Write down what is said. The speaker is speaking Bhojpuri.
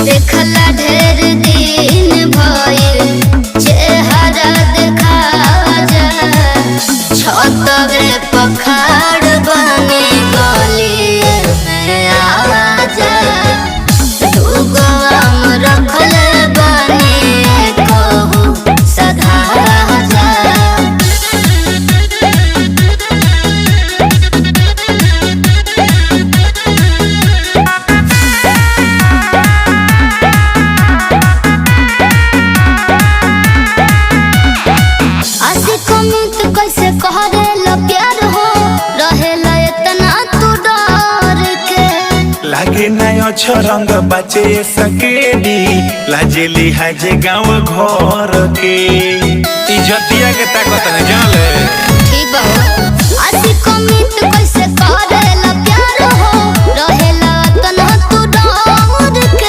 देखला ढेर दिन भइल चेहरा देखा जा छतवे पखाड़ बने गलिए में आ जा दूगो आम रखल बने कहू सधा जा। कैसे कहरेला प्यार हो रहेला इतना तू डर के लागे नयो रंग बचे सकेडी लाजे लिहाजे गाँव घर के इज्जतिया के ताकत न जाले ठीक बा आशिक मित